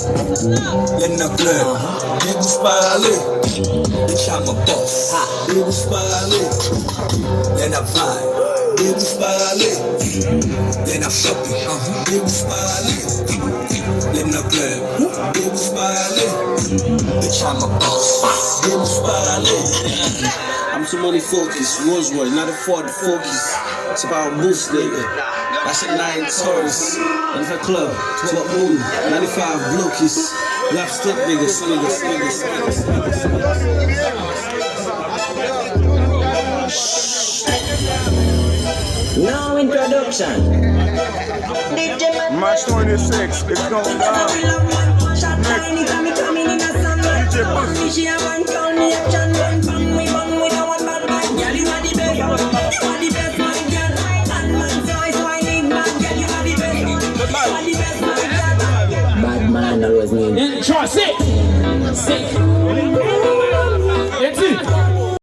in the club. Big Spirale, bitch, I'm a boss. Big Spirale, then I vibe. Big Spirale, then I fuck it. Big Spirale, in the club. Big Spirale, bitch, I'm a boss. Big Spirale. I'm too money focused, Rolls Royce, not a Ford Focus. It's about boost, nigga. That's a 9 Taurus, 95 club, 12 moon, 95 Blokis. Left stick, niggas. No introduction. March 26, it's going down. Next, DJ Bad man always need. Intro, sick.